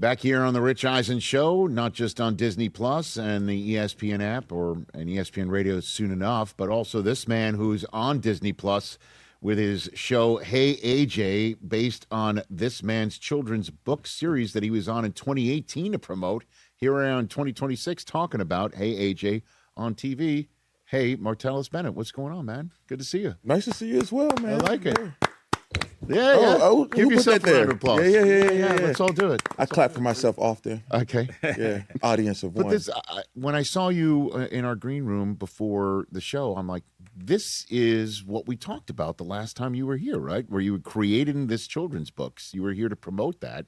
Back here on the Rich Eisen Show, not just on Disney Plus and the ESPN app and ESPN Radio soon enough, but also this man who's on Disney Plus with his show, Hey AJ, based on this man's children's book series that he was on in 2018 to promote. Here around 2026, talking about Hey AJ on TV. Hey, Martellus Bennett, what's going on, man? Good to see you. Nice to see you as well, man. I like it. Yeah. Give yourself a round of applause. Yeah. Let's all do it. I clap for myself often. Okay. Yeah, audience of one. But when I saw you in our green room before the show, I'm like, this is what we talked about the last time you were here, right? Where you were creating this children's books. You were here to promote that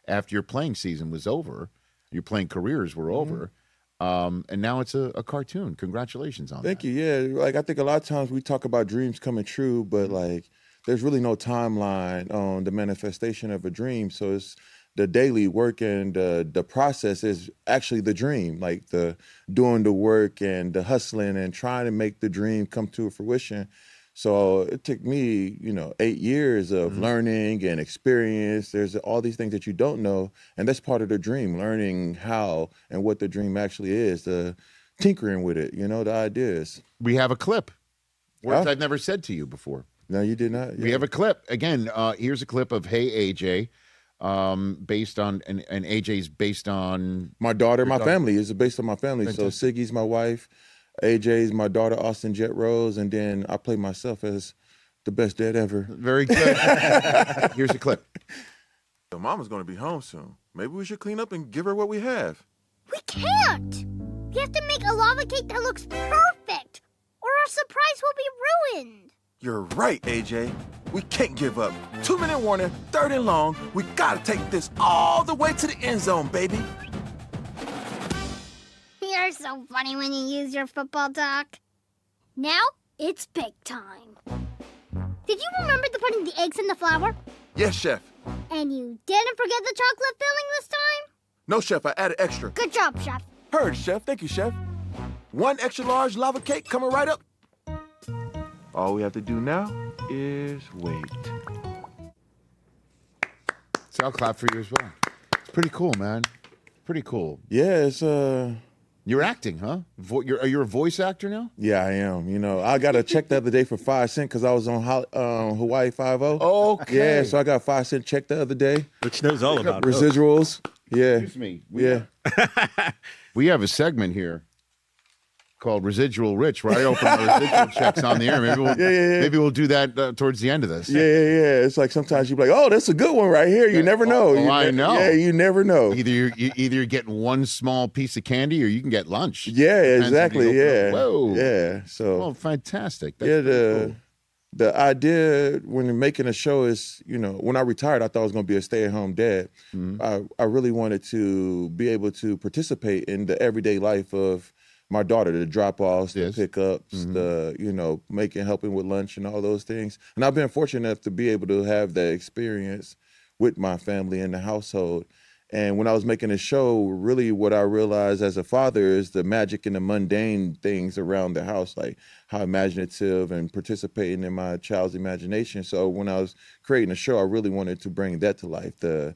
after your playing season was over. Your playing careers were over. And now it's a cartoon. Congratulations on that. Thank you. Yeah, like I think a lot of times we talk about dreams coming true, but like there's really no timeline on the manifestation of a dream. So it's the daily work and the process is actually the dream, like the doing the work and the hustling and trying to make the dream come to fruition. So it took me, 8 years of learning and experience. There's all these things that you don't know, and that's part of the dream, learning how and what the dream actually is, the tinkering with it, the ideas. We have a clip, words I've never said to you before. No, you did not? Yeah. We have a clip. Again, here's a clip of Hey AJ, based on, and AJ's based on... My daughter, my family. It's based on my family. Fantastic. So Siggy's my wife. AJ's my daughter, Austin Jet Rose, and then I play myself as the best dad ever. Very good. Here's a clip. So Mama's going to be home soon. Maybe we should clean up and give her what we have. We can't. We have to make a lava cake that looks perfect, or our surprise will be ruined. You're right, AJ. We can't give up. 2-minute warning, 3rd and long. We got to take this all the way to the end zone, baby. You're so funny when you use your football talk. Now, it's bake time. Did you remember putting the eggs in the flour? Yes, Chef. And you didn't forget the chocolate filling this time? No, Chef, I added extra. Good job, Chef. Heard, Chef. Thank you, Chef. 1 extra large lava cake coming right up. All we have to do now is wait. So I'll clap for you as well. It's pretty cool, man. Pretty cool. Yeah, it's You're acting, huh? Are you a voice actor now? Yeah, I am. I got a check the other day for 5 cents because I was on Hawaii 5-0. Okay. Yeah, so I got a 5 cent check the other day. Which knows all about residuals. Yeah. Excuse me. Yeah. We have a segment here called Residual Rich, where I open the residual checks on the air. Maybe we'll do that towards the end of this. Yeah. It's like sometimes you're like, oh, that's a good one right here. You never know. I know. Yeah, you never know. Either you're getting one small piece of candy or you can get lunch. Yeah, exactly. Yeah. Whoa. Yeah. So. Fantastic. That's cool. The idea when you're making a show is, when I retired, I thought I was going to be a stay-at-home dad. Mm-hmm. I really wanted to be able to participate in the everyday life of my daughter, the drop-offs, the pickups, the, helping with lunch and all those things. And I've been fortunate enough to be able to have that experience with my family and the household. And when I was making a show, really what I realized as a father is the magic and the mundane things around the house, like how imaginative and participating in my child's imagination. So when I was creating a show, I really wanted to bring that to life, the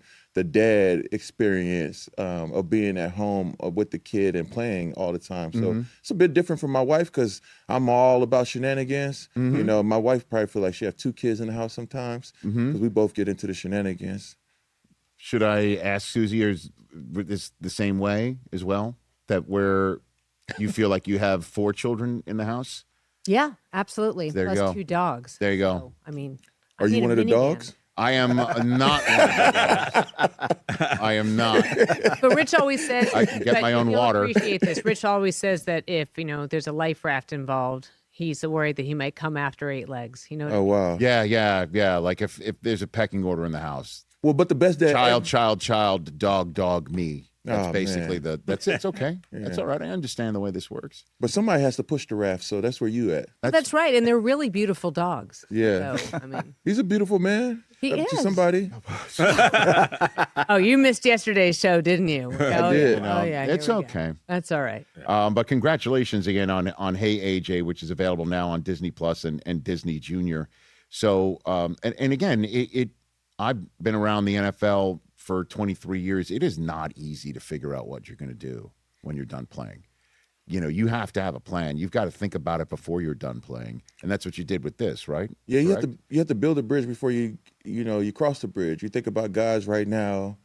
dad experience of being at home with the kid and playing all the time. So it's a bit different from my wife because I'm all about shenanigans. My wife probably feel like she have 2 kids in the house sometimes because we both get into the shenanigans. Should I ask Susie, or is this the same way as well? That where you feel like you have 4 children in the house? Yeah, absolutely. There you Plus go. 2 dogs. There you go. So, I mean, are you one of the dogs? I am not one of the dogs. I am not. But Rich always says I can get my own water. Appreciate this. Rich always says that if there's a life raft involved, he's worried that he might come after 8 legs. Oh wow. Yeah. Like if there's a pecking order in the house. Well, but the best dad. Child, dog, me. That's basically that's it. It's okay. Yeah. That's all right. I understand the way this works. But somebody has to push the raft, so that's where you at. That's right, and they're really beautiful dogs. Yeah. So, I mean, he's a beautiful man. He is. To somebody. Oh, you missed yesterday's show, didn't you? I did. Oh, yeah. It's okay. That's all right. But congratulations again on Hey AJ, which is available now on Disney Plus and Disney Junior. So, and again, I've been around the NFL for 23 years, it is not easy to figure out what you're going to do when you're done playing. You know, you have to have a plan. You've got to think about it before you're done playing, and that's what you did with this, right? Yeah, Correct? you have to build a bridge before you cross the bridge. You think about guys right now,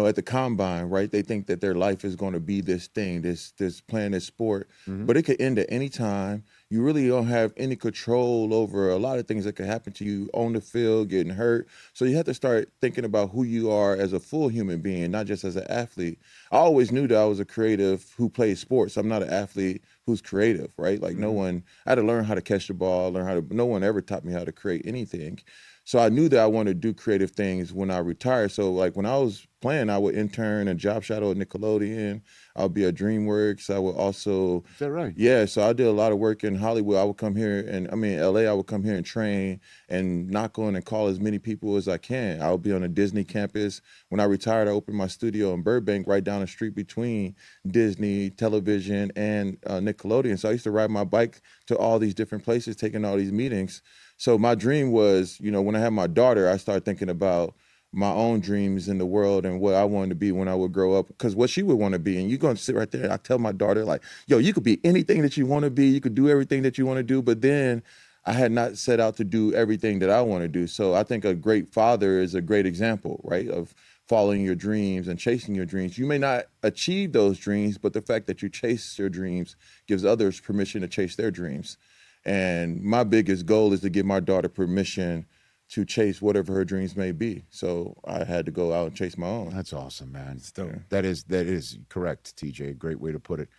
at the combine, right? They think that their life is going to be this thing, this playing this sport, but it could end at any time. You really don't have any control over a lot of things that could happen to you on the field, getting hurt. So you have to start thinking about who you are as a full human being, not just as an athlete. I always knew that I was a creative who played sports. I'm not an athlete who's creative, right? Like I had to learn how to catch the ball, no one ever taught me how to create anything. So I knew that I wanted to do creative things when I retired. So like when I was playing, I would intern and job shadow at Nickelodeon. I would be at DreamWorks. I would also... Is that right? Yeah, so I did a lot of work in Hollywood. I would come here LA, I would come here and train and knock on and call as many people as I can. I would be on a Disney campus. When I retired, I opened my studio in Burbank right down the street between Disney, television, and Nickelodeon. So I used to ride my bike to all these different places, taking all these meetings. So my dream was, when I had my daughter, I started thinking about my own dreams in the world and what I wanted to be when I would grow up, because what she would want to be. And you're going to sit right there. I tell my daughter, like, yo, you could be anything that you want to be. You could do everything that you want to do. But then I had not set out to do everything that I want to do. So I think a great father is a great example, right, of following your dreams and chasing your dreams. You may not achieve those dreams, but the fact that you chase your dreams gives others permission to chase their dreams. And my biggest goal is to give my daughter permission to chase whatever her dreams may be. So I had to go out and chase my own. That's awesome, man. Yeah. That is correct, TJ. Great way to put it.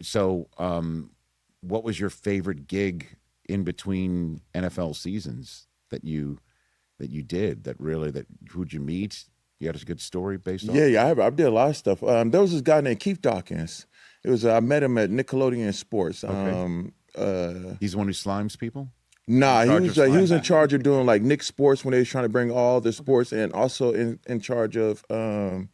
So what was your favorite gig in between NFL seasons that you did? Who'd you meet? You had a good story based on? Yeah, I did a lot of stuff. There was this guy named Keith Dawkins. It was I met him at Nickelodeon Sports. Okay. He's the one who slimes people? Nah, he was in charge of doing like Nick Sports when they was trying to bring all the sports, and also in charge of when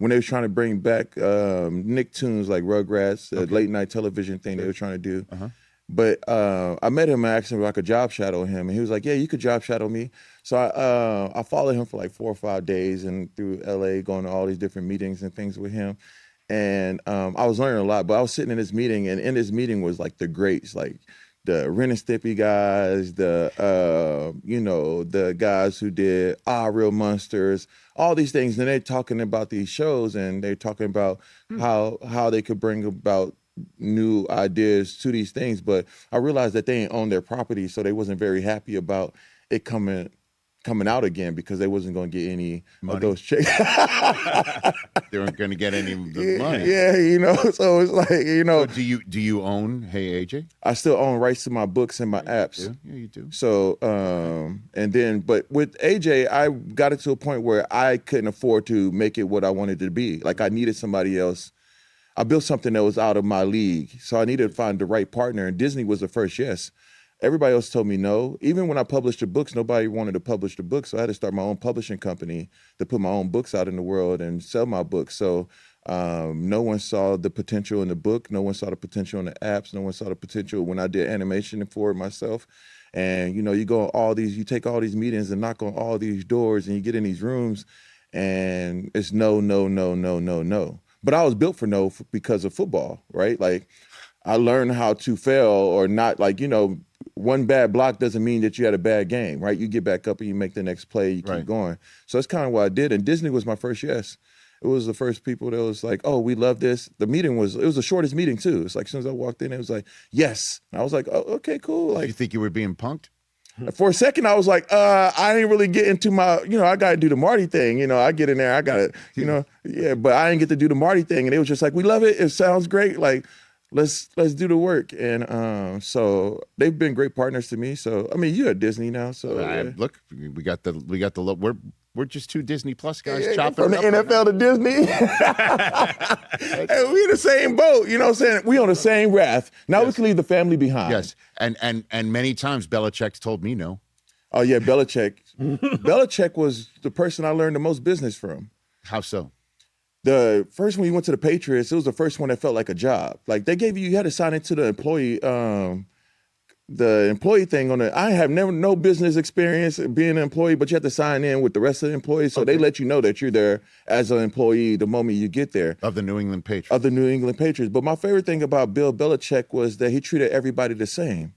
they was trying to bring back Nicktoons like Rugrats, late night television thing they were trying to do. Uh-huh. But I met him and asked him if I could job shadow him, and he was like, "Yeah, you could job shadow me." So I followed him for like 4 or 5 days and through LA, going to all these different meetings and things with him. And I was learning a lot, but I was sitting in this meeting, and in this meeting was like the greats, like the Ren and Stimpy guys, the guys who did Real Monsters, all these things. And they're talking about these shows, and they're talking about how they could bring about new ideas to these things. But I realized that they ain't own their property, so they wasn't very happy about it coming out again, because they wasn't going to get any money. Of those checks. They weren't going to get any of the money. Yeah, so it's like, So do you own Hey AJ? I still own rights to my books and my apps. Yeah, you do. So, but with AJ, I got it to a point where I couldn't afford to make it what I wanted to be. Like, I needed somebody else. I built something that was out of my league. So I needed to find the right partner, and Disney was the first yes. Everybody else told me no. Even when I published the books, nobody wanted to publish the books. So I had to start my own publishing company to put my own books out in the world and sell my books. So no one saw the potential in the book. No one saw the potential in the apps. No one saw the potential when I did animation for it myself. And, you go you take all these meetings and knock on all these doors, and you get in these rooms, and it's no, no, no, no, no, no. But I was built for no because of football, right? Like, I learned how to fail or not, like, one bad block doesn't mean that you had a bad game, right? You get back up and you make the next play, you keep going. So that's kind of what I did. And Disney was my first yes. It was the first people that was like, oh, we love this. The meeting was the shortest meeting too. It's like, as soon as I walked in, it was like, yes. And I was like, oh, okay, cool. Like, you think you were being punked? For a second, I was like, I didn't really get into my, I got to do the Marty thing. I get in there, I got to, but I didn't get to do the Marty thing. And it was just like, we love it. It sounds great. Like, let's do the work. And so they've been great partners to me. So, I mean, you're at Disney now. So look, we got the we're just two Disney Plus guys chopping from the NFL to Disney. Hey, we in the same boat. You know what I'm saying? We on the same raft. Now we can leave the family behind. Yes. And many times Belichick's told me no. Oh yeah, Belichick. Belichick was the person I learned the most business from. How so? The first one you went to the Patriots, it was the first one that felt like a job. Like, they gave you had to sign into the employee the employee thing on it, I have no business experience being an employee, but you have to sign in with the rest of the employees. So they let you know that you're there as an employee the moment you get there. Of the New England Patriots. Of the New England Patriots. But my favorite thing about Bill Belichick was that he treated everybody the same.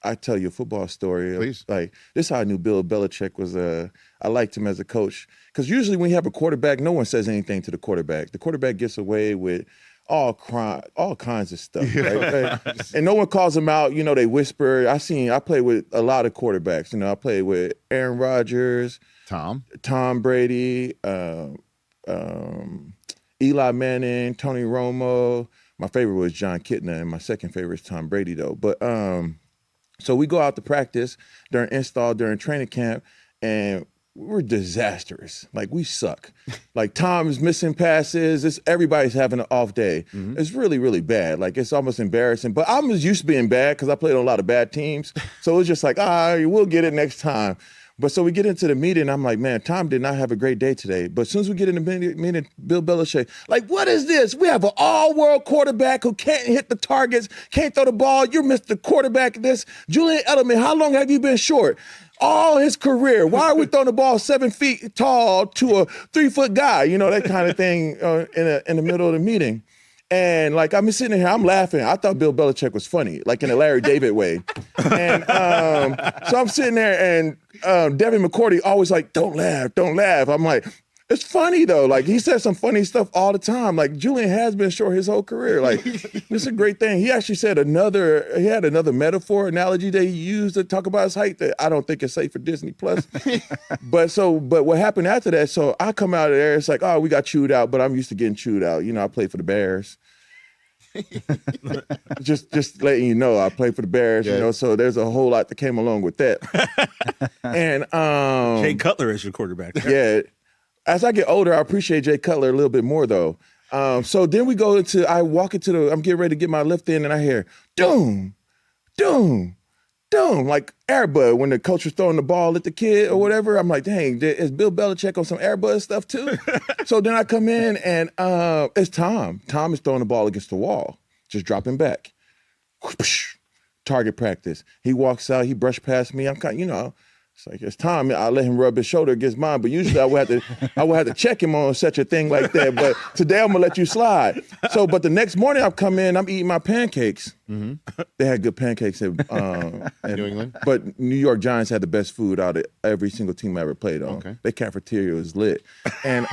I tell you a football story. Please. Like, this is how I knew Bill Belichick was, I liked him as a coach. Because usually when you have a quarterback, no one says anything to the quarterback. The quarterback gets away with all kinds of stuff. Right? And no one calls them out. You know, they whisper. I play with a lot of quarterbacks. You know, I played with Aaron Rodgers, Tom Brady, Eli Manning, Tony Romo. My favorite was John Kitna, and my second favorite is Tom Brady, though. But so we go out to practice during install, during training camp, and we're disastrous. Like, we suck. Like, Tom's missing passes. Everybody's having an off day. Mm-hmm. It's really, really bad. Like, it's almost embarrassing. But I'm just used to being bad because I played on a lot of bad teams. So it's just like, we'll get it next time. But so we get into the meeting, I'm like, man, Tom did not have a great day today. But as soon as we get in the meeting, Bill Belichick, like, what is this? We have an all-world quarterback who can't hit the targets, can't throw the ball. You're Mr. Quarterback of this. Julian Edelman, how long have you been short? All his career. Why are we throwing the ball 7 feet tall to a 3-foot guy? You know, that kind of thing in the middle of the meeting. And like, I'm sitting here, I'm laughing. I thought Bill Belichick was funny, like in a Larry David way. And so I'm sitting there, and Devin McCourty always like, don't laugh. I'm like, it's funny though. Like, he says some funny stuff all the time. Like, Julian has been short his whole career. Like, it's a great thing. He actually said he had another metaphor, analogy that he used to talk about his height that I don't think is safe for Disney Plus. But what happened after that, so I come out of there, it's like, we got chewed out, but I'm used to getting chewed out. You know, I played for the Bears. just letting you know, I played for the Bears, you know, so there's a whole lot that came along with that. And Jay Cutler is your quarterback. Yeah. As I get older, I appreciate Jay Cutler a little bit more, though. So then I'm getting ready to get my lift in, and I hear, doom, doom, doom, like Air Bud when the coach was throwing the ball at the kid or whatever. I'm like, dang, is Bill Belichick on some Air Bud stuff too? So then I come in, and it's Tom. Tom is throwing the ball against the wall, just dropping back. Target practice. He walks out, he brushed past me. I'm kind of, you know, it's like, it's Tom. I let him rub his shoulder against mine, but usually I would have to check him on such a thing like that. But today I'm gonna let you slide. So, but the next morning I come in, I'm eating my pancakes. Mm-hmm. They had good pancakes at New England, but New York Giants had the best food out of every single team I ever played on. Okay. Their cafeteria was lit, and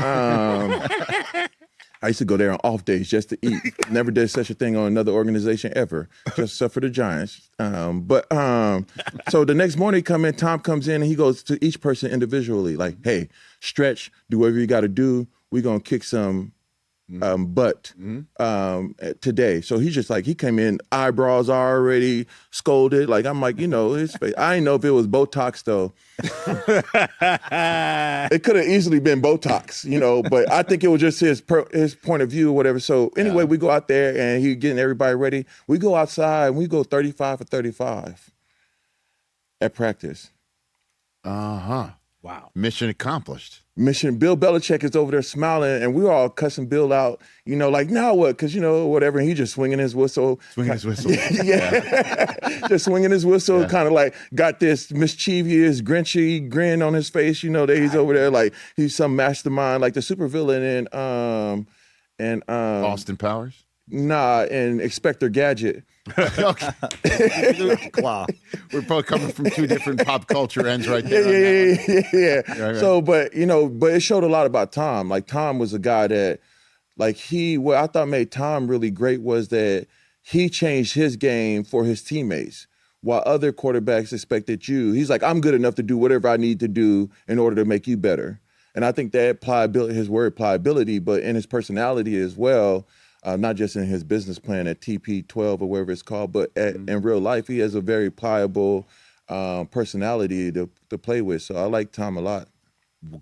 I used to go there on off days just to eat. Never did such a thing on another organization ever, just except for the Giants. So the next morning, Tom comes in, and he goes to each person individually, like, hey, stretch, do whatever you got to do. We're going to kick some butt today. So he's just like, he came in, eyebrows already scolded. Like, I'm like, you know, his face. I didn't know if it was Botox, though. It could have easily been Botox, you know, but I think it was just his point of view or whatever. So anyway, we go out there, and he getting everybody ready. We go outside, and we go 35 for 35 at practice. Uh-huh. Wow. Mission accomplished. Bill Belichick is over there smiling, and we were all cussing Bill out, you know, like, now what? Because, you know, whatever. And he just swinging his whistle. Yeah. Just swinging his whistle, kind of like got this mischievous, grinchy grin on his face, you know, that he's over there like he's some mastermind, like the supervillain in Austin Powers? Nah, and Inspector Gadget. Wow. We're probably coming from two different pop culture ends right there. Yeah. Right. So, but it showed a lot about Tom. Like, Tom was a guy that, like, what I thought made Tom really great was that he changed his game for his teammates, while other quarterbacks expected he's like, I'm good enough to do whatever I need to do in order to make you better. And I think that his word pliability, but in his personality as well, not just in his business plan at TP12 or whatever it's called, but in real life, he has a very pliable personality to play with. So I like Tom a lot.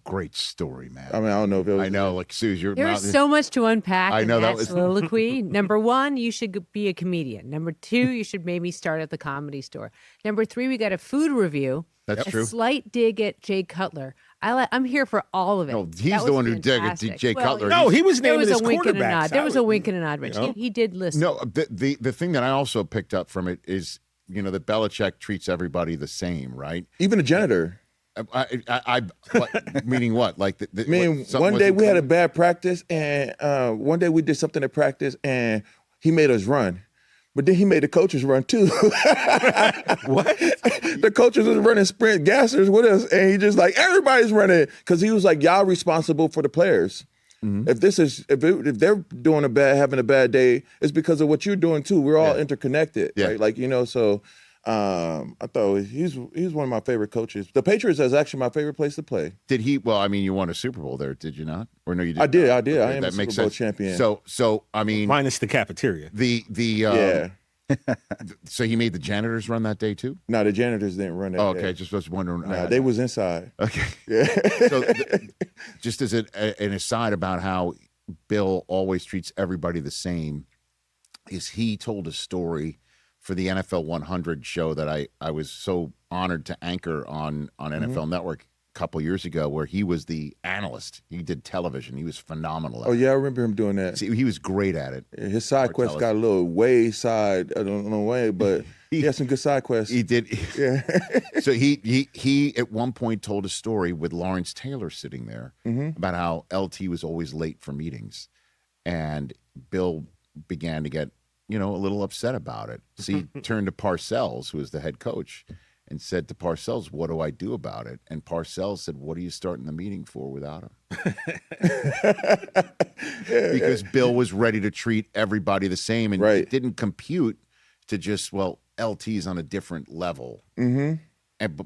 Great story, man. I mean, I don't know if it was... I know, like, Suze, There's so much to unpack in that was... soliloquy. Number one, you should be a comedian. Number two, you should maybe start at the Comedy Store. Number three, we got a food review. That's true. A slight dig at Jay Cutler. I'm here for all of it. No, he's the one who did it. Jay Cutler. No, he was There naming was his a wink and a nod. quarterbacks. There was a wink and a nod, Rich. You know? He did listen. No, the thing that I also picked up from it is, that Belichick treats everybody the same, right? Even the janitor. Meaning what? Like, one day we had a bad practice, and one day we did something at practice, and he made us run. But then he made the coaches run too. What? The coaches was running sprint gassers with us, and he just like, everybody's running, because he was like, y'all responsible for the players. Mm-hmm. If they're having a bad day, it's because of what you're doing too. We're all interconnected, right? Like, so I thought he's one of my favorite coaches. The Patriots is actually my favorite place to play. Did he? Well, I mean, you won a Super Bowl there, did you not? Or no, you didn't? I did. Okay, I am a Super Bowl champion. So I mean, minus the cafeteria. So he made the janitors run that day too? No, the janitors didn't run that day. Okay, just was wondering. No, they was inside. Okay. Yeah. So just as an aside about how Bill always treats everybody the same, is he told a story for the NFL 100 show that I was so honored to anchor on NFL Network a couple years ago, where he was the analyst. He did television. He was phenomenal at it. Yeah, I remember him doing that. See, he was great at it. His side quest got a little way side, I don't know way, but he had some good side quests. He did. Yeah. So he at one point told a story with Lawrence Taylor sitting there about how LT was always late for meetings, and Bill began to get a little upset about it. So he turned to Parcells, who was the head coach, and said to Parcells, "What do I do about it?" And Parcells said, "What are you starting the meeting for without him?" Because Bill was ready to treat everybody the same, and it didn't compute to just, LT's on a different level,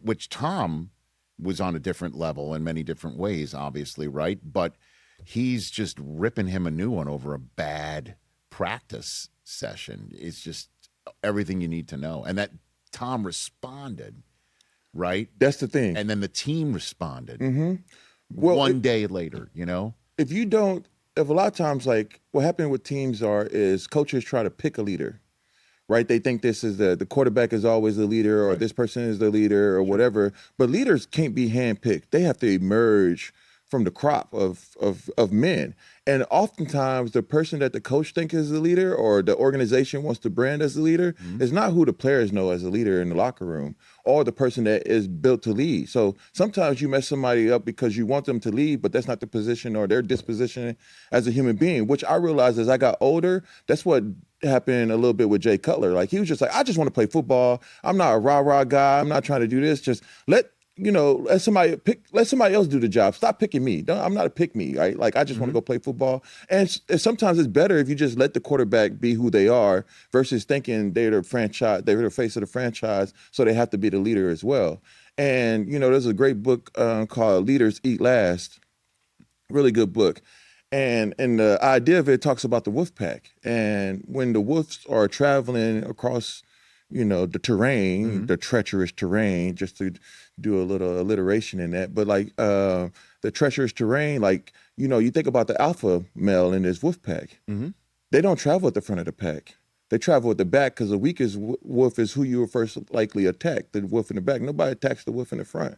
which Tom was on a different level in many different ways, obviously, right? But he's just ripping him a new one over a bad practice session. It's just everything you need to know. And that Tom responded, right? That's the thing. And then the team responded one day later, If a lot of times, like, what happened with teams is coaches try to pick a leader, right? They think this is the quarterback is always the leader, or this person is the leader, or whatever. But leaders can't be handpicked. They have to emerge from the crop of men. And oftentimes the person that the coach thinks is the leader, or the organization wants to brand as the leader, is not who the players know as a leader in the locker room, or the person that is built to lead. So sometimes you mess somebody up because you want them to lead, but that's not the position or their disposition as a human being, which I realized as I got older, that's what happened a little bit with Jay Cutler. Like, he was just like, I just want to play football. I'm not a rah-rah guy. I'm not trying to do this. Just let somebody else do the job. Stop picking me. I'm not a pick me, right? Like, I just want to go play football. And sometimes it's better if you just let the quarterback be who they are versus thinking they're the face of the franchise, so they have to be the leader as well. And, there's a great book called Leaders Eat Last. Really good book. And the idea of it talks about the wolf pack. And when the wolves are traveling across the terrain, the treacherous terrain, just to do a little alliteration in that. But like the treacherous terrain, like, you think about the alpha male in this wolf pack. They don't travel at the front of the pack. They travel at the back, because the weakest wolf is who you will first likely attack, the wolf in the back. Nobody attacks the wolf in the front.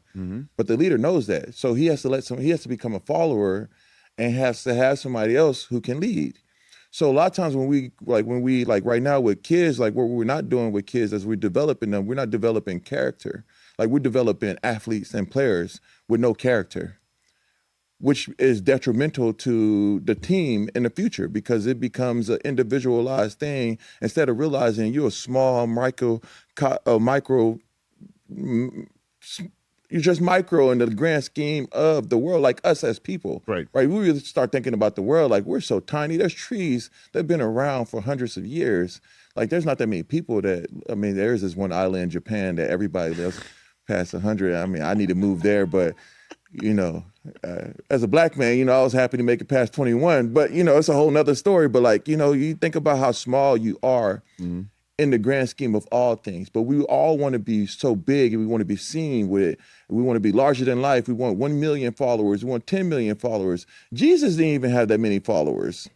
But the leader knows that. So he has to become a follower, and has to have somebody else who can lead. So a lot of times when we right now with kids, like what we're not doing with kids as we're developing them, we're not developing character. Like, we're developing athletes and players with no character, which is detrimental to the team in the future, because it becomes an individualized thing instead of realizing you're a small you're just micro in the grand scheme of the world, like us as people. Right. We really start thinking about the world like we're so tiny. There's trees that have been around for hundreds of years. Like, there's not that many people there's this one island in Japan that everybody lives past 100. I mean, I need to move there, but, as a black man, I was happy to make it past 21, but, it's a whole nother story. But like, you think about how small you are in the grand scheme of all things. But we all want to be so big, and we want to be seen with it. We want to be larger than life. We want 1 million followers. We want 10 million followers. Jesus didn't even have that many followers.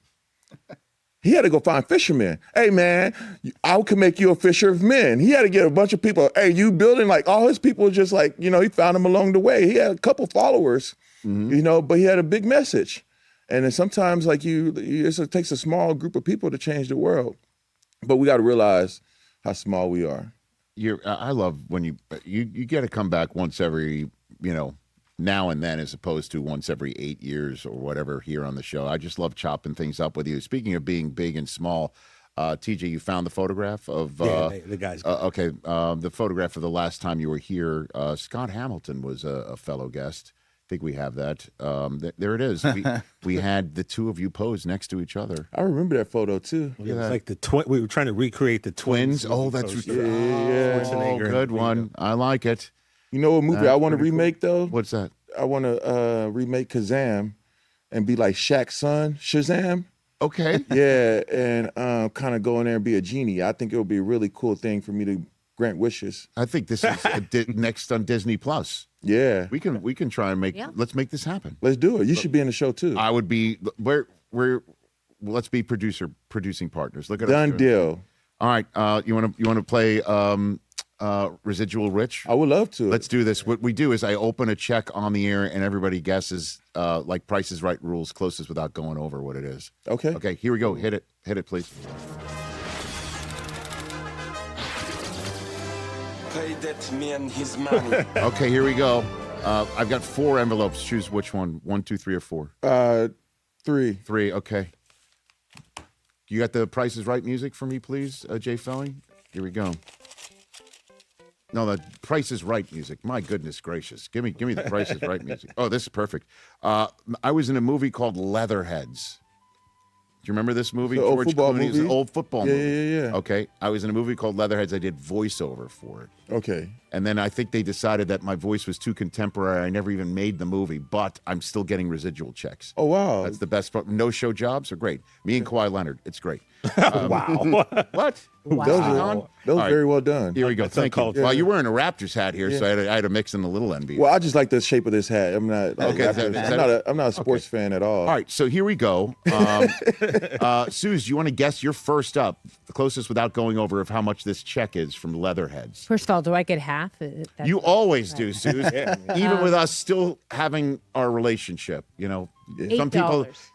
He had to go find fishermen. Hey, man, I can make you a fisher of men. He had to get a bunch of people. Hey, you building, like, all his people just like, he found them along the way. He had a couple followers, but he had a big message. And then sometimes, like, it takes a small group of people to change the world. But we got to realize how small we are. I love when you get to come back once every, now and then, as opposed to once every 8 years or whatever here on the show. I just love chopping things up with you. Speaking of being big and small, TJ, you found the photograph of the guys. the photograph of the last time you were here. Scott Hamilton was a fellow guest. I think we have that. There it is. We had the two of you posed next to each other. I remember that photo too. It was like the twin. We were trying to recreate the twins. Oh, that's yeah. Oh, good one. I like it. You know what movie I want to remake though? What's that? I want to remake Kazam and be like Shaq's son, Shazam. Okay. Yeah, and kind of go in there and be a genie. I think it would be a really cool thing for me to grant wishes. I think this is next on Disney Plus. Yeah, we can try and let's make this happen. Let's do it. You should be in the show too. I would be. Let's be producing partners. Look at done deal. All right. You want to play Residual Rich? I would love to. Let's do this. What we do is I open a check on the air and everybody guesses like Price is Right rules, closest without going over what it is. Okay. Okay. Here we go. Hit it, please. Pay that man his money. Okay. Here we go. I've got 4 envelopes. Choose which one. 1, 2, 3, or 4. 3. 3. Okay. You got the Price is Right music for me, please, Jay Felling? Here we go. No, the Price is Right music. My goodness gracious. Give me the Price is Right music. Oh, this is perfect. I was in a movie called Leatherheads. Do you remember this movie? The George old football Clooney. movie? It was an old football movie. Yeah. Okay. I was in a movie called Leatherheads. I did voiceover for it. Okay. And then I think they decided that my voice was too contemporary. I never even made the movie, but I'm still getting residual checks. Oh, wow. That's the best part. No show jobs are great. Me and Kawhi Leonard, it's great. Wow. What? That was right. very well done. Here we go. Thank you. Well, you're wearing a Raptors hat here, so I had to mix in the little NBA. Well, I just like the shape of this hat. I'm not. I'm not a sports fan at all. All right, so here we go. Suze, you want to guess? You're first up, the closest without going over of how much this check is from Leatherheads. First of all, do I get half? You always do, Suze. Even with us still having our relationship, $8.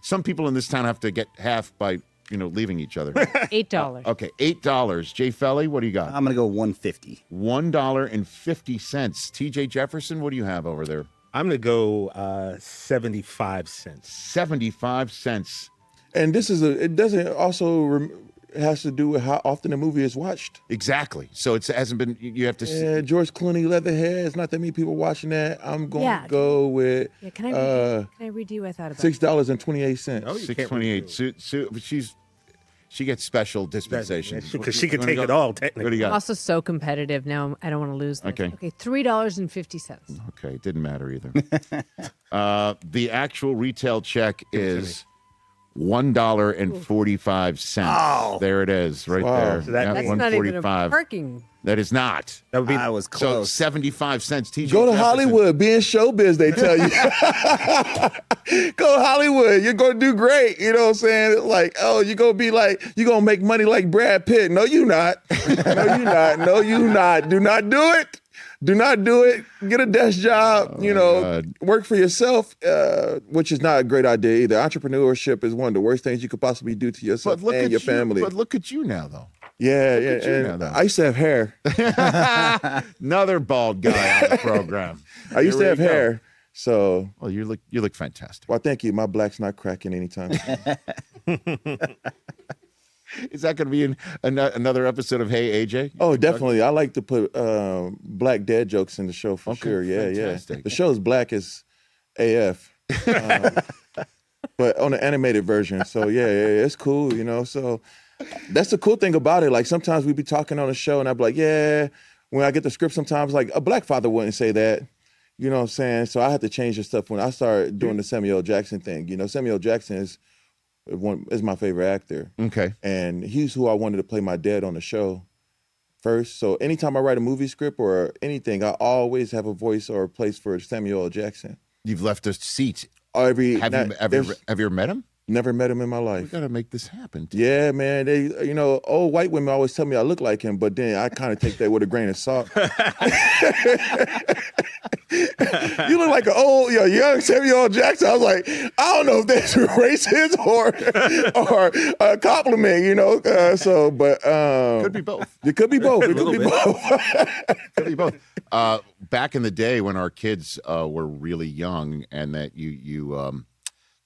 Some people in this town have to get half by leaving each other. $8. Okay, $8. Jay Felly, what do you got? I'm gonna go $1.50. $1.50. TJ Jefferson, what do you have over there? I'm gonna go 75 cents. 75 cents. And it doesn't also it has to do with how often the movie is watched. Exactly. So it hasn't been. You have to. Yeah, George Clooney, Leatherheads. Not that many people watching that. I'm going to go with. Yeah, can I read you? I thought about $6.28. Oh, $6.28. She gets special dispensation because she can take it all. Technically, what do you got? I'm also so competitive now. I don't want to lose this. Okay, $3.50. Okay, it didn't matter either. The actual retail check is $1.45. Oh. There it is, right there. So that's not even a parking. That is not. that would be. I was So close. 75 cents. TJ Go to Jefferson. Hollywood. Be in showbiz, they tell you. Go to Hollywood. You're going to do great. You know what I'm saying? Like, oh, you're going to make money like Brad Pitt. No, you not. No, you not. No, you not. Do not do it. Do not do it. Get a desk job, God. work for yourself, which is not a great idea either. Entrepreneurship is one of the worst things you could possibly do to yourself and your family. But look at you now, though. Yeah. at you now, And though. I used to have hair. Another bald guy on the program. I used to Here have we go. hair. So, Well, you look fantastic. well, thank you. My black's not cracking anytime soon. Is that going to be in another episode of Hey AJ? Oh, definitely. I like to put black dad jokes in the show for sure. Yeah, fantastic. yeah. The show's black as AF, but on the animated version. So yeah, it's cool. So that's the cool thing about it. Like sometimes we be talking on the show, and I be like, yeah. When I get the script, sometimes like a black father wouldn't say that. You know what I'm saying? So I had to change the stuff when I started doing the Samuel L. Jackson thing. Samuel L. Jackson is my favorite actor. Okay. And he's who I wanted to play my dad on the show first. So anytime I write a movie script or anything, I always have a voice or a place for Samuel L. Jackson. You've left a seat. Have you ever met him? Never met him in my We life. got to make this happen. Yeah, man. They, old white women always tell me I look like him, but then I kind of take that with a grain of salt. You look like a young Samuel L. Jackson. I was like, I don't know if that's racist or a compliment, Could be both. It could be both. It could be both. Could be both. Back in the day when our kids were really young, and that you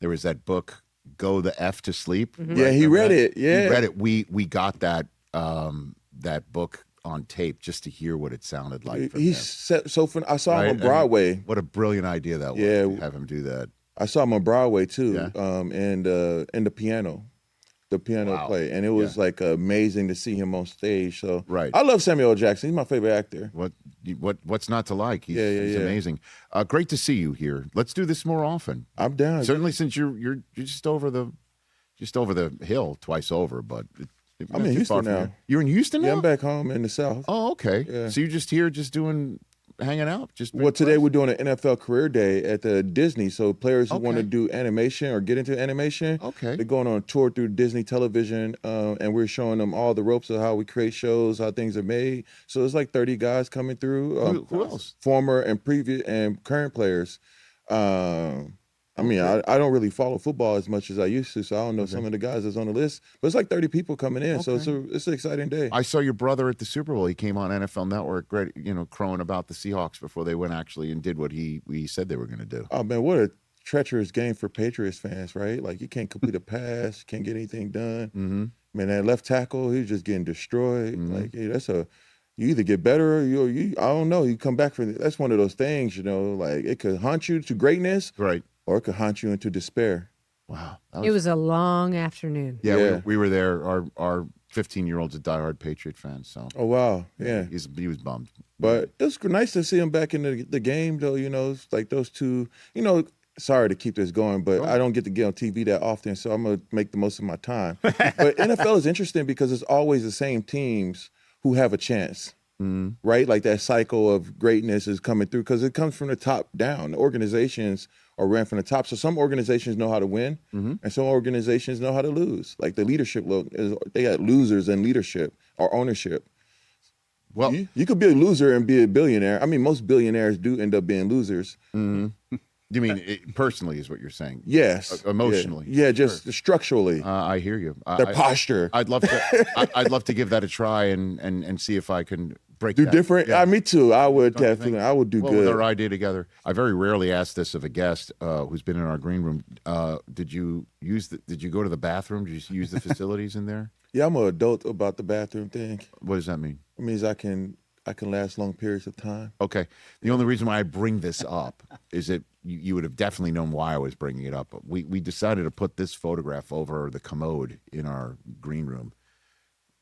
there was that book, Go the F to Sleep. Mm-hmm. Yeah, he read it. Yeah, he read it. We got that that book on tape just to hear what it sounded like. He's so fun. I saw him on Broadway. What a brilliant idea that was. Yeah. To have him do that. I saw him on Broadway too, Yeah. and the piano Wow. play, and it was like amazing to see him on stage. So Right. I love Samuel L. Jackson. He's my favorite actor. What's not to like? He's, Yeah. he's amazing. Great to see you here. Let's do this more often. I'm down. Certainly, since you're just over the hill, twice over, but I'm not in too Houston far from now. here. You're in Houston now? Yeah, I'm back home in the South. Oh, okay. Yeah. So you're just here, just hanging out? Well, today we're doing an NFL career day at the Disney. So players who want to Okay. do animation or get into animation, Okay. they're going on a tour through Disney television, and we're showing them all the ropes of how we create shows, how things are made. So it's like 30 guys coming through. Who else? Former and previous and current players. I don't really follow football as much as I used to, so I don't know some of the guys that's on the list. But it's like 30 people coming in, so it's an exciting day. I saw your brother at the Super Bowl. He came on NFL Network, great, crowing about the Seahawks before they went actually and did what he said they were going to do. Oh man, what a treacherous game for Patriots fans, right? Like you can't complete a pass, you can't get anything done. Mm-hmm. Man, that left tackle, he's just getting destroyed. Like, hey, you either get better or you I don't know. You come back from that's one of those things, like it could haunt you to greatness, Right. or it could haunt you into despair. Wow. It was a long afternoon. Yeah, Yeah. We were there. Our 15-year-old's a diehard Patriot fan, so Oh wow, yeah. he was bummed. But it's nice to see him back in the game, though. It's like those two. Sorry to keep this going, but I don't get to get on TV that often, so I'm gonna make the most of my time. But NFL is interesting because it's always the same teams who have a chance, right? Like that cycle of greatness is coming through because it comes from the top down. The organizations are ran from the top, so some organizations know how to win, and some organizations know how to lose. Like the leadership, they got losers in leadership or ownership. Well, You could be a loser and be a billionaire. I mean, most billionaires do end up being losers. you mean personally is what you're saying? Yes. Emotionally. Yeah, just structurally. I hear you. Their posture. I'd love to. I'd love to give that a try and see if I can break. Do that. different. Yeah. Me too. I would Don't you definitely. think? I would do Well, with good. our idea together. I very rarely ask this of a guest who's been in our green room. Did you go to the bathroom? Did you use the facilities in there? Yeah, I'm an adult about the bathroom thing. What does that mean? It means I can last long periods of time. Okay. The only reason why I bring this up is that you would have definitely known why I was bringing it up. We decided to put this photograph over the commode in our green room.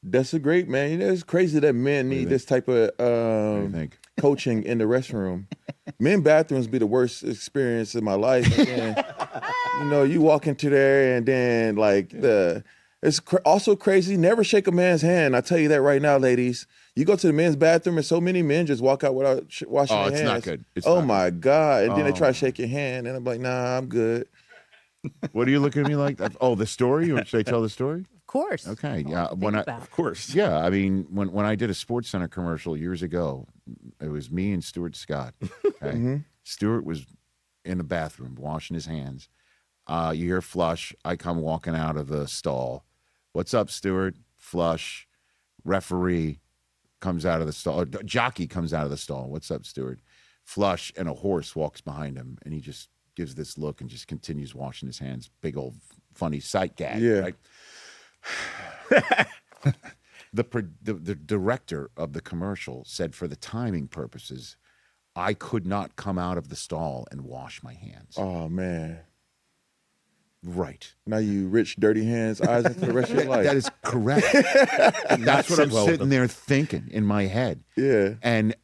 That's a great man. It's crazy that men need this type of What do you think? coaching in the restroom. Men bathrooms be the worst experience in my life. And then, you walk into there and then it's also crazy. Never shake a man's hand. I tell you that right now, ladies. You go to the men's bathroom and so many men just walk out without washing their hands. It's not good. It's oh not my God. And then they try to shake your hand and I'm like, nah, I'm good. What are you looking at me like that? Oh, the story? Or should I tell the story? Of course. Okay. Yeah. Of course. Yeah, I mean, when I did a Sports Center commercial years ago, it was me and Stuart Scott. Okay? Stuart was in the bathroom washing his hands. You hear flush. I come walking out of the stall. What's up, Stuart? Flush. Referee comes out of the stall. Jockey comes out of the stall. What's up, Stuart? Flush, and a horse walks behind him, and he just gives this look and just continues washing his hands. Big old funny sight gag. Yeah. Right? The director of the commercial said, for the timing purposes, I could not come out of the stall and wash my hands. Oh man. Right. Now you rich, dirty hands, eyes for the rest of your life. That is correct. And that's what I'm sitting there thinking in my head. Yeah. And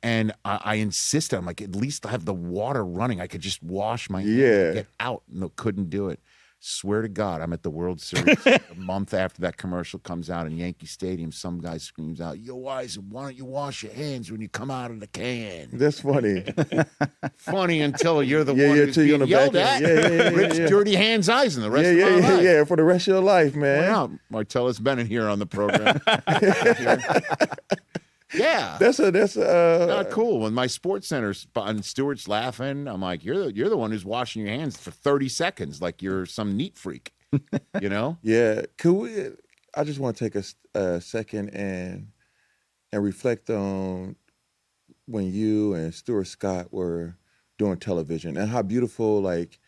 I insisted. I'm like, at least I have the water running. I could just wash my hands Yeah. and get out. No, couldn't do it. Swear to God, I'm at the World Series a month after that commercial comes out in Yankee Stadium. Some guy screams out, "Yo, Eisen, why don't you wash your hands when you come out of the can?" That's funny. Funny until you're the Yeah, one yeah, who's till you're being on the yelled back at. end. Yeah, Rich yeah. Dirty Hands Eisen the rest Yeah, of yeah, my yeah, life. yeah, for the rest of your life, Point man. out, Martellus Bennett here on the program. Yeah. That's Not cool. When my Sports Center and Stuart's laughing, I'm like, you're the one who's washing your hands for 30 seconds like you're some neat freak, you know? Yeah. I just want to take a second and reflect on when you and Stuart Scott were doing television and how beautiful like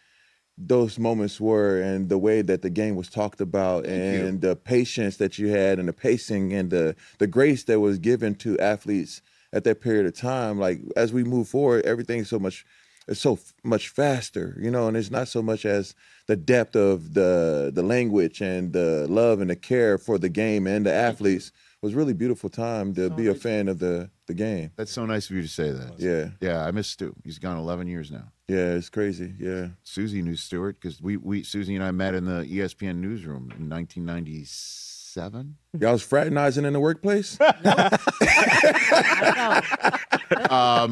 those moments were and the way that the game was talked about and the patience that you had and the pacing and the grace that was given to athletes at that period of time. Like as we move forward, everything's so much faster, you know, and it's not so much as the depth of the language and the love and the care for the game and the athletes. It was a really beautiful time to be a fan of the game. That's so nice of you to say that. Yeah. Yeah, I miss Stu. He's gone 11 years now. Yeah, it's crazy. Yeah. Susie knew Stuart because we Susie and I met in the ESPN newsroom in 1997. Y'all was fraternizing in the workplace?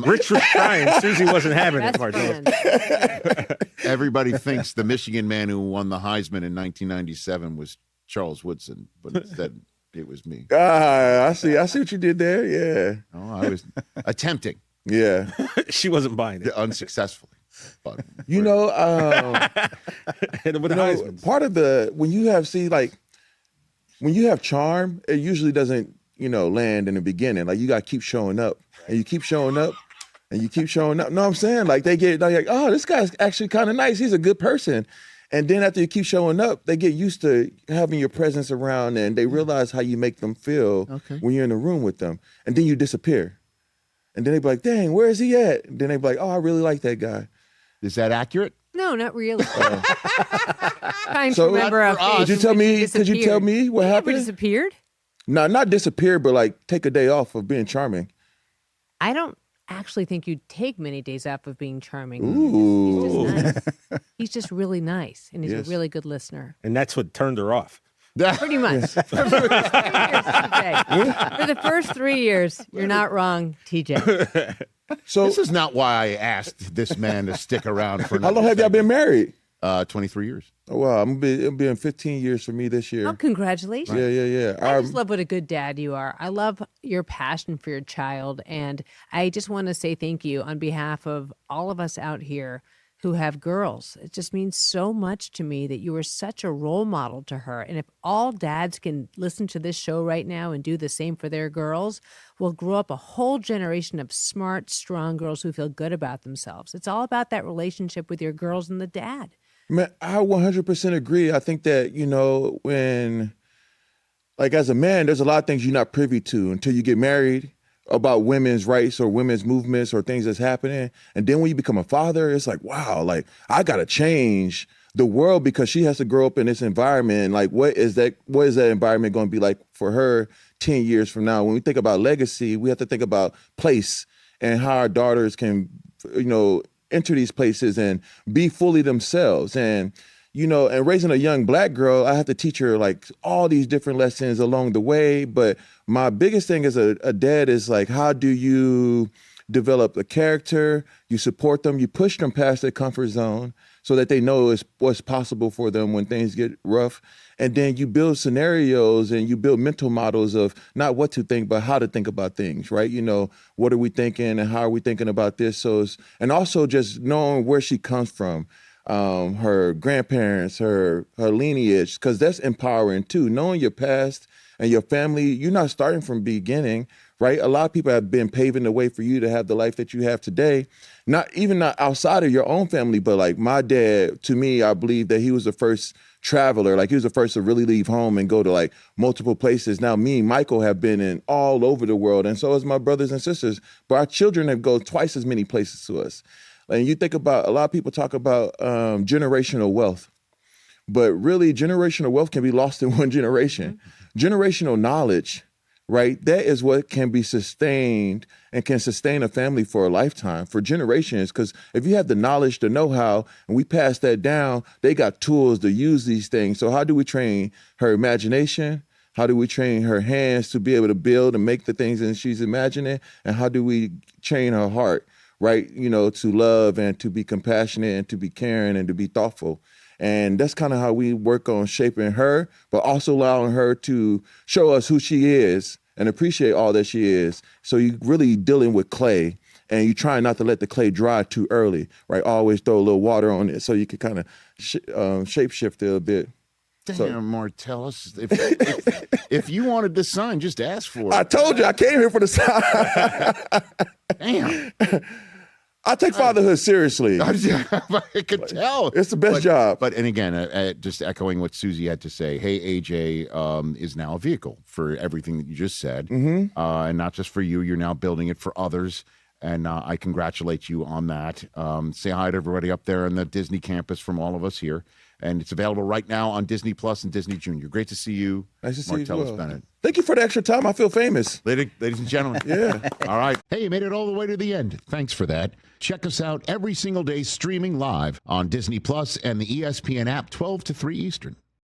Rich was trying. Susie wasn't having it, Best Martellus. friends. Everybody thinks the Michigan man who won the Heisman in 1997 was Charles Woodson, but instead it was me. I see what you did there. Yeah. Oh, I was attempting Yeah. She wasn't buying it. unsuccessfully. But You know, With the you know, Heisman. part of when you have charm, it usually doesn't, land in the beginning. Like you got to keep showing up and you keep showing up and you keep showing up. No, I'm saying like they're like, oh, this guy's actually kind of nice. He's a good person. And then after you keep showing up, they get used to having your presence around and they realize how you make them feel when you're in the room with them. And then you disappear. And then they be like, dang, where is he at? And then they be like, oh, I really like that guy. is that accurate? No, not really. Trying to So- remember Not for us. Could you tell me what Never happened? disappeared? No, not disappear, but like take a day off of being charming. I don't actually think you'd take many days off of being charming. Ooh. He's just nice. He's just really nice, and he's Yes. a really good listener. And that's what turned her off. Pretty much. For the first 3 years, you're not wrong, TJ. So This is not why I asked this man to stick around for how long have y'all been married? 23 years. Oh, wow, it'll be in 15 years for me this year. Oh, congratulations. Yeah. I just love what a good dad you are. I love your passion for your child. And I just want to say thank you on behalf of all of us out here who have girls. It just means so much to me that you are such a role model to her. And if all dads can listen to this show right now and do the same for their girls, we'll grow up a whole generation of smart, strong girls who feel good about themselves. It's all about that relationship with your girls and the dad. Man, I 100% agree. I think that, when, like as a man, there's a lot of things you're not privy to until you get married about women's rights or women's movements or things that's happening. And then when you become a father, it's like, wow, like I got to change the world because she has to grow up in this environment. Like, what is that environment going to be like for her 10 years from now? When we think about legacy, we have to think about place and how our daughters can, enter these places and be fully themselves. And, and raising a young Black girl, I have to teach her like all these different lessons along the way. But my biggest thing as a dad is like, how do you develop a character? You support them, you push them past their comfort zone so that they know what's possible for them when things get rough. And then you build scenarios and you build mental models of not what to think, but how to think about things, right? What are we thinking and how are we thinking about this? And also just knowing where she comes from, her grandparents, her lineage, because that's empowering too. Knowing your past and your family, you're not starting from the beginning, right? A lot of people have been paving the way for you to have the life that you have today. Not outside of your own family, but like my dad, to me, I believe that he was the first traveler. Like he was the first to really leave home and go to like multiple places. Now me and Michael have been in all over the world, and so has my brothers and sisters. But our children have gone twice as many places to us. And you think about, a lot of people talk about generational wealth, but really generational wealth can be lost in one generation. Generational knowledge right? That is what can be sustained and can sustain a family for a lifetime, for generations. Because if you have the knowledge, the know-how, and we pass that down, they got tools to use these things. So how do we train her imagination? How do we train her hands to be able to build and make the things that she's imagining? And how do we train her heart, right? You know, to love and to be compassionate and to be caring and to be thoughtful. And that's kind of how we work on shaping her, but also allowing her to show us who she is and appreciate all that she is. So you're really dealing with clay, and you try not to let the clay dry too early, right? Always throw a little water on it so you can kind of shape shift it a bit. Damn, Martellus. If you wanted this sign, just ask for it. I told you, I came here for the sign. Damn. I take fatherhood seriously. I could tell. It's the best job. And again, just echoing what Susie had to say, Hey AJ is now a vehicle for everything that you just said. And not just for you. You're now building it for others. And I congratulate you on that. Say hi to everybody up there in the Disney campus from all of us here. And it's available right now on Disney Plus and Disney Junior. Great to see you, Nice to see Martellus you. Bennett. Thank you for the extra time. I feel famous. Ladies and gentlemen. Yeah. All right. Hey, you made it all the way to the end. Thanks for that. Check us out every single day streaming live on Disney Plus and the ESPN app, 12 to 3 Eastern.